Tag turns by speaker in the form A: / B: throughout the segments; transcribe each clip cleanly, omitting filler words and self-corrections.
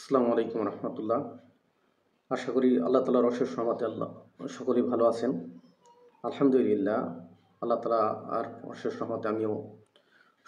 A: আসসালামু আলাইকুম রহমতুল্লাহ। আশা করি আল্লাহ তালার অশেষ রহমতে আল্লাহ সকলেই ভালো আছেন। আলহামদুলিল্লাহ, আল্লাহ তালা আর অশেষ রহমতে আমিও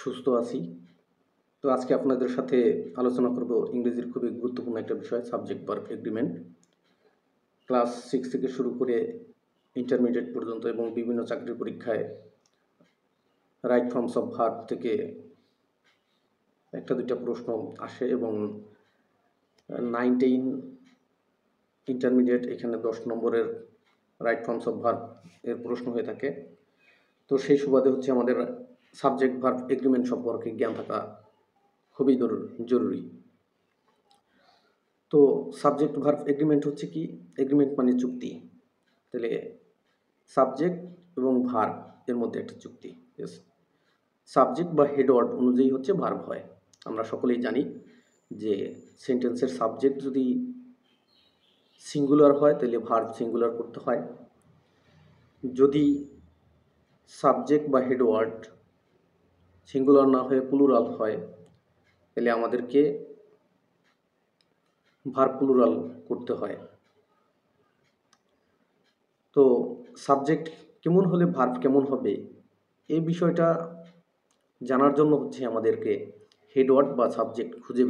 A: সুস্থ আছি। তো আজকে আপনাদের সাথে আলোচনা করব ইংরেজির খুবই গুরুত্বপূর্ণ একটা বিষয়, সাবজেক্ট ভার্ব এগ্রিমেন্ট। ক্লাস 6 থেকে শুরু করে ইন্টারমিডিয়েট পর্যন্ত এবং বিভিন্ন চাকরির পরীক্ষায় রাইট ফর্মস অফ ভার্ব থেকে একটা দুইটা প্রশ্ন আসে এবং 9-10 ইন্টারমিডিয়েট এখানে 10 নম্বরের রাইট ফর্মস অফ ভার্ব এর প্রশ্ন হয়ে থাকে। তো সেই সুবাদে হচ্ছে আমাদের সাবজেক্ট ভার্ব এগ্রিমেন্ট সম্পর্কে জ্ঞান থাকা খুবই জরুরি। তো সাবজেক্ট ভার্ব এগ্রিমেন্ট হচ্ছে কি? এগ্রিমেন্ট মানে চুক্তি। তাহলে সাবজেক্ট এবং ভার্ব এর মধ্যে একটা চুক্তি। সাবজেক্ট বা হেডওয়ার্ড অনুযায়ী হচ্ছে ভার্ব হয়। আমরা সকলেই জানি যে সেন্টেন্সের সাবজেক্ট যদি সিঙ্গুলার হয় তাহলে ভার্ব সিঙ্গুলার করতে হয়। যদি সাবজেক্ট বা হেডওয়ার্ড সিঙ্গুলার না হয়ে প্লুরাল হয় তাহলে আমাদেরকে ভার্ব প্লুরাল করতে হয়। তো সাবজেক্ট কেমন হলে ভার্ব কেমন হবে এই বিষয়টা জানার জন্য হচ্ছে আমাদেরকে হেডওয়ার্ড বা সাবজেক্ট খুঁজে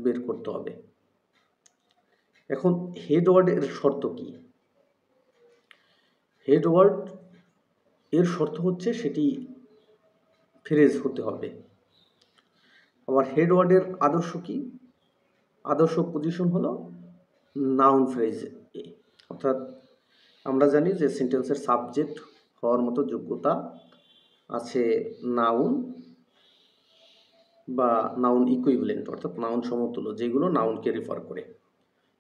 A: বের করতে হবে। এখন হেডওয়ার্ডের শর্ত কি? হেডওয়ার্ড এর শর্ত হচ্ছে সেটি ফ্রেজ হতে হবে। আবার হেডওয়ার্ডের আদর্শ কি? আদর্শ পজিশন হলো নাউন ফ্রেজ। অর্থাৎ আমরা জানি যে সেন্টেন্সের সাবজেক্ট হওয়ার মতো যোগ্যতা আছে নাউন বা নাউন ইকুইভ্যালেন্ট, অর্থাৎ নাউন সমতুল্য, যেগুলো নাউনকে রেফার করে।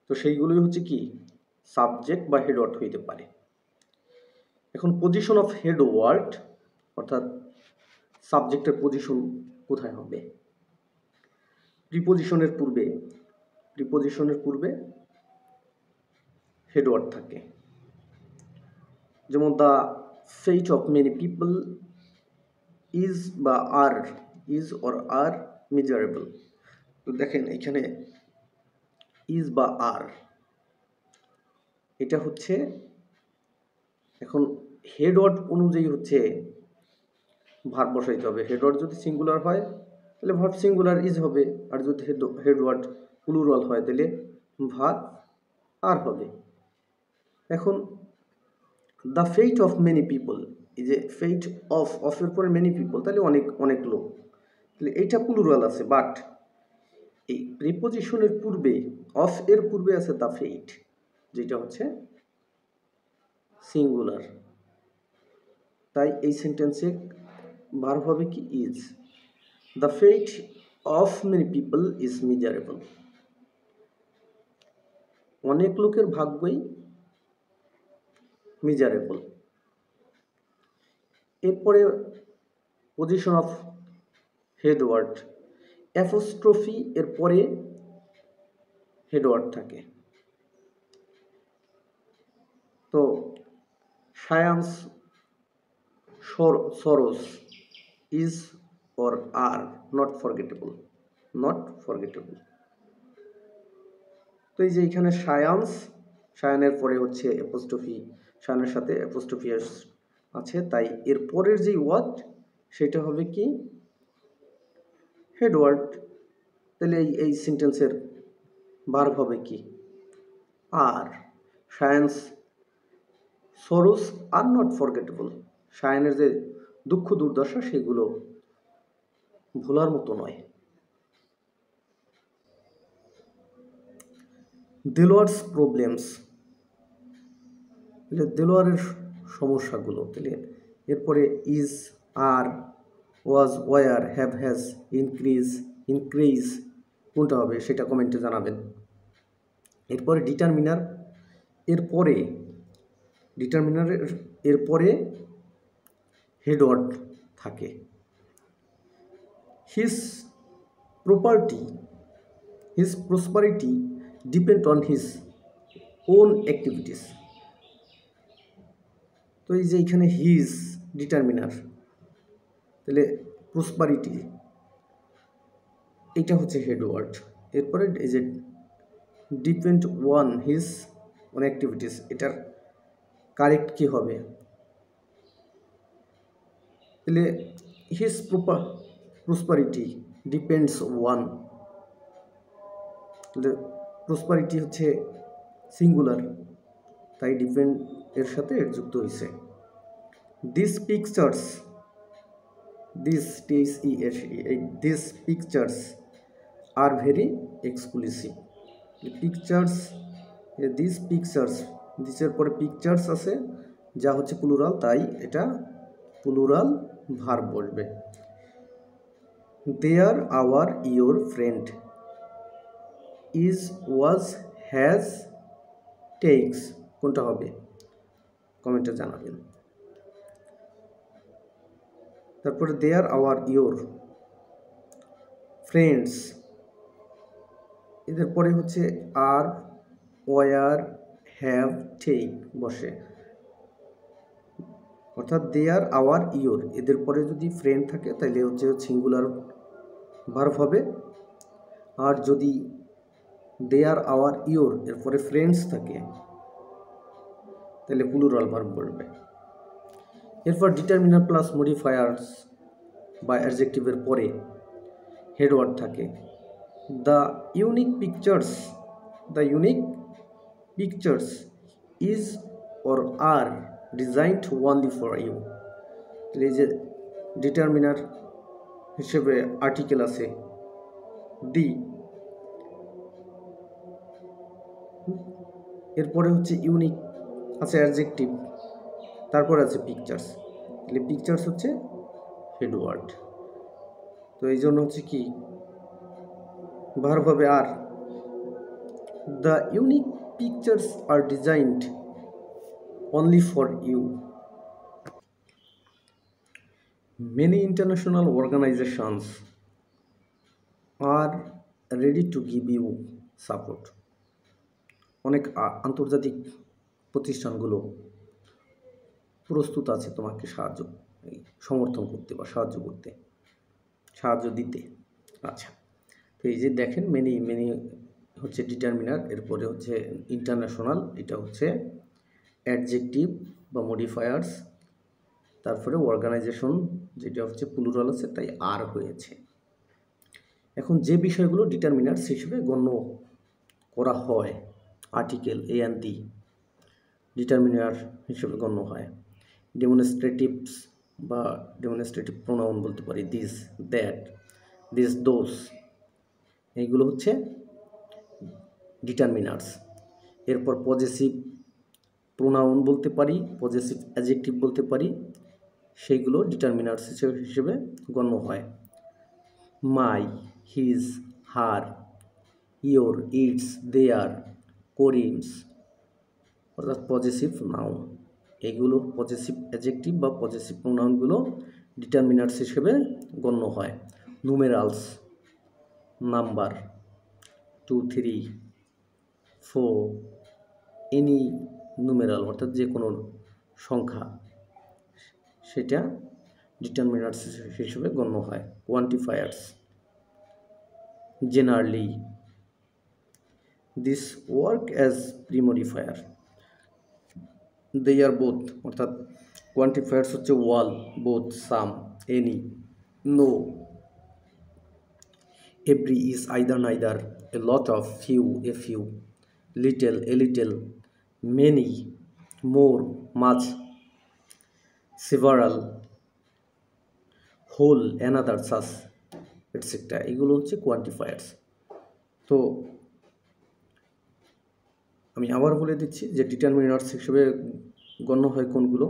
A: তো সেইগুলোই হচ্ছে কি সাবজেক্ট বা হেডওয়ার্ড হইতে পারে। এখন পজিশন অফ হেডওয়ার্ড অর্থাৎ সাবজেক্টের পজিশন কোথায় হবে? প্রিপোজিশনের পূর্বে হেডওয়ার্ড থাকে। যেমন the fate of many people is বা are is or are miserable. তো দেখেন এখানে ইজ বা আর এটা হচ্ছে এখন হেডওয়ার্ড অনুযায়ী হচ্ছে ভার্ব বসাইতে হবে। হেডওয়ার্ড যদি সিঙ্গুলার হয় তাহলে ভার্ব সিঙ্গুলার ইজ হবে, আর যদি হেডওয়ার্ড প্লুরাল হয় তাহলে ভার্ব আর হবে। এখন the fate of many people, এই যে ফেট অফ এর পরে মেনি পিপল তাহলে অনেক লোক, তাহলে এইটা প্লুরাল আছে, বাট এই প্রিপোজিশনের পূর্বে অফ এর পূর্বে আছে দ্য ফেট, যেটা হচ্ছে সিঙ্গুলার। তাই এই সেন্টেন্সে ভার্ব হবে কি is. The fate of many people is miserable. অনেক লোকের ভাগ্যই মিজারেবল। এরপরে পজিশন অফ হেডওয়ার্ড, অ্যাপোস্ট্রফি এর পরে হেডওয়ার্ড থাকে। তো science, sorrows is or are not forgettable. তো এই যে এখানে সায়ানের পরে হচ্ছে অ্যাপোস্ট্রফি, সায়ানের সাথে অ্যাপোস্ট্রফি আছে, তাই এর পরের যে ওয়ার্ড সেটা হবে কি হেডওয়ার্ড। তাহলে এই সেন্টেন্সের ভার্ব হবে কি আর। Science sorrows R not forgettable, সায়ানের যে দুঃখ দুর্দশা সেগুলো ভোলার মতো নয়। দেলোয়ার্স প্রবলেমস, তাহলে দেলোয়ারের সমস্যাগুলো, তাহলে এরপরে is, are, was, were, have, has, ইনক্রিজ কোনটা হবে সেটা কমেন্টে জানাবেন। এরপরে ডিটারমিনারের এরপরে হেডওয়ার্ড থাকে। His prosperity depend on his own activities. তো এই যে এখানে হিজ ডিটারমিনার, তাহলে প্রসপারিটি এটা হচ্ছে হেডওয়ার্ড। এরপরে এই যে depend upon his on activities, এটার কারেক্ট কি হবে? তাহলে হিজ প্রসপারিটি ডিপেন্ডস ওয়ান, তাহলে প্রসপারিটি হচ্ছে সিঙ্গুলার, তাই ডিপেন্ড এর সাথে এর যুক্ত হয়েছে। This pictures, this this pictures are very exclusive. Pictures, this pictures, দিসের পরে পিকচার্স আছে যা হচ্ছে প্লুরাল, তাই এটা প্লুরাল ভার্ব বসবে। There, our, your, friend, is, was, has, takes, কোনটা হবে কমেন্টে জানাবেন। তারপরে দেয়ার, আওয়ার, ইয়োর, ফ্রেন্ডস, এদের পরে হচ্ছে আর, ওয়ার, হ্যাভ, টেক বসে, অর্থাৎ দেয়ার, আওয়ার, ইয়োর, এদের পরে যদি ফ্রেন্ড থাকে তাহলে হচ্ছে সিঙ্গুলার ভার্ব হবে, আর যদি দেয়ার, আওয়ার, ইয়োর এরপরে ফ্রেন্ডস থাকে তাহলে প্লুরাল ভার্ব বলবে। এরপর ডিটারমিনার প্লাস মডিফায়ার্স বা অ্যাডজেক্টিভের পরে হেডওয়ার্ড থাকে। The unique pictures, the unique pictures is or are designed only for you, এই যে ডিটারমিনার হিসেবে আর্টিকেল আছে দি, এরপরে হচ্ছে ইউনিক আছে অ্যাডজেক্টিভ, তারপরে আছে পিকচার্স, তাহলে পিকচার্স হচ্ছে হেডওয়ার্ড। তো এই জন্য হচ্ছে কি ভার্ব হবে are. The unique pictures are designed only for you. Many international organizations are ready to give you support. অনেক আন্তর্জাতিক প্রতিষ্ঠানগুলো প্রস্তুত আছে তোমাকে সমর্থন করতে বা সাহায্য দিতে। আচ্ছা, তো এই যে দেখেন মেনি হচ্ছে ডিটারমিনার, এরপরে হচ্ছে ইন্টারন্যাশনাল, এটা হচ্ছে অ্যাডজেক্টিভ বা মডিফায়ার্স, তারপরে অর্গানাইজেশন যেটা হচ্ছে প্লুরাল আছে তাই আর হয়েছে। এখন যে বিষয়গুলো ডিটারমিনার্স হিসেবে গণ্য করা হয়, article a and the determiner হিসেবে গণ্য হয়। ডেমনস্ট্রেটিভস বা ডেমনস্ট্রেটিভ প্রোনাউন বলতে পারি, দিস, দ্যাট, দিস, দোজ, এইগুলো হচ্ছে ডিটারমিনার্স। এরপর পজেসিভ প্রোনাউন বলতে পারি, পজেসিভ অ্যাডজেক্টিভ বলতে পারি, সেইগুলো ডিটারমিনার্স হিসেবে গণ্য হয়। মাই, হিজ, হার, ইয়োর, ইটস, দেয়ার, করিমস, অর্থাৎ পজেসিভ নাউন, এইগুলো পজেসিভ অ্যাডজেক্টিভ বা পজেসিভ প্রোনাউনগুলো ডিটারমিনার্স হিসেবে গণ্য হয়। নুমেরালস, নাম্বার, 2, 3, 4, এনি নুমেরাল অর্থাৎ যে কোনো সংখ্যা, সেটা ডিটারমিনার্স হিসেবে গণ্য হয়। Quantifiers, generally, this work as premodifier, they are both, অর্থাৎ কোয়ান্টিফায়ার্স হচ্ছে all, both, some, any, no, every, each, either, neither, a lot of, few, a few, little, a little, many, more, much, several, whole, another, such, etcetera, এগুলো হচ্ছে quantifiers. তো আমি আবার বলে দিচ্ছি যে ডিটারমিনার্স হিসেবে গণ্য হয় কোনগুলো,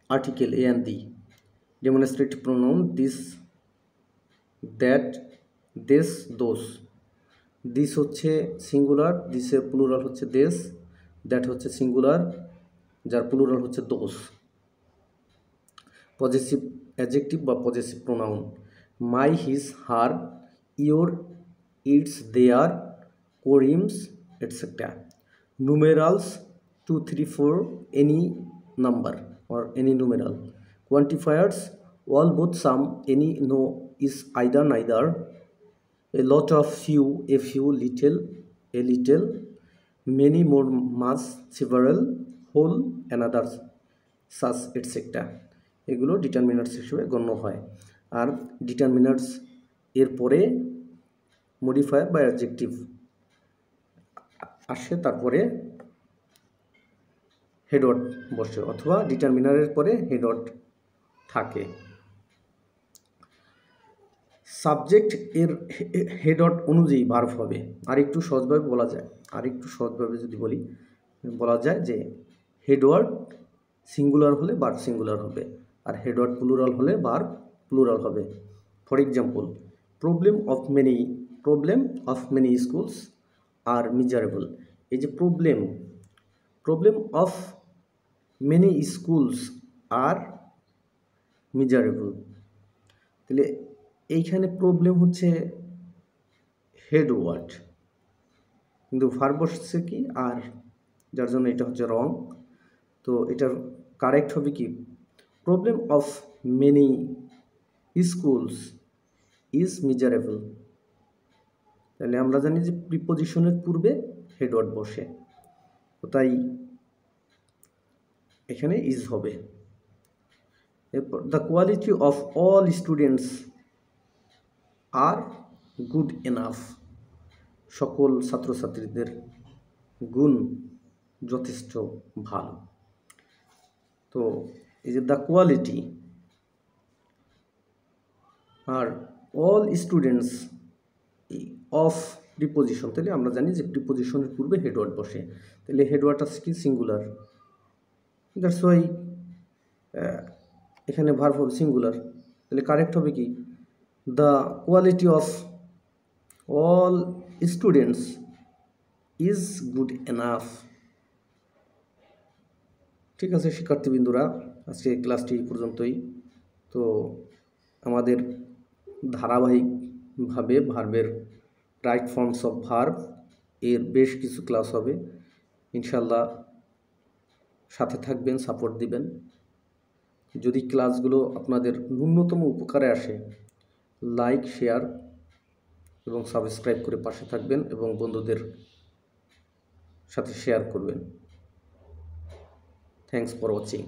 A: article a and the, demonstrative pronoun this, that, these, those, this হচ্ছে সিঙ্গুলার, দিসের প্লুরাল হচ্ছে দেস, দ্যাট হচ্ছে সিঙ্গুলার যার প্লুরাল হচ্ছে দোস। পজেসিভ অ্যাডজেক্টিভ বা possessive pronoun, my, his, her, your, its, their, কোরিমস, etcetera. Numerals 2, 3, 4, any number or any numeral. Quantifiers all, both, some, any, no, is, either, neither, a lot of, few, a few, little, a little, many, more, much, several, whole, another, such, etcetera, এগুলো determiners হিসেবে গণ্য হয়। আর determiners এর পরে modifier বা adjective আসে, তারপরে headward বসে, অথবা ডিটারমিনারের পরে হেডওয়ার্ড থাকে। সাবজেক্ট এর হেডওয়ার্ড অনুযায়ী ভার্ব হবে। আরেকটু সহজভাবে বলা যায়, যদি বলা যায় যে হেডওয়ার্ড সিঙ্গুলার হলে ভার্ব সিঙ্গুলার হবে, আর হেডওয়ার্ড প্লুরাল হলে ভার্ব প্লুরাল হবে। For example, problem of many schools are miserable. এই যে problem of many schools are miserable, তাহলে এইখানে প্রবলেম হচ্ছে হেডওয়ার্ড, কিন্তু ভার্ব বসছে কি আর, যার জন্য এটা হচ্ছে রং। তো এটার কারেক্ট হবে কি, problem of many schools is miserable. তাহলে আমরা জানি যে প্রিপোজিশনের পূর্বে হেডওয়ার্ড বসে, তো তাই এখানে ইজ হবে। এরপর the quality of all students are good enough, সকল ছাত্রছাত্রীদের গুণ যথেষ্ট ভালো। তো এই যে the quality are all students of preposition, তাহলে আমরা জানি যে প্রিপোজিশনের পূর্বে হেডওয়ার্ড বসে, তাহলে হেডওয়ার্ড আছে কি সিঙ্গুলার, দ্যাটস ওয়াই এখানে ভার্ব হবে সিঙ্গুলার। তাহলে কারেক্ট হবে কি, the quality of all students is good enough. ঠিক আছে শিক্ষার্থীবৃন্দুরা, আজকে ক্লাসটি পর্যন্তই। তো আমাদের ধারাবাহিকভাবে ভার্বের রাইট ফর্মস অফ ভার্ব এর বেশ কিছু ক্লাস হবে, ইনশাল্লাহ সাথে থাকবেন, সাপোর্ট দিবেন। যদি ক্লাসগুলো আপনাদের ন্যূনতম উপকারে আসে, লাইক, শেয়ার এবং সাবস্ক্রাইব করে পাশে থাকবেন এবং বন্ধুদের সাথে শেয়ার করবেন। Thanks for watching.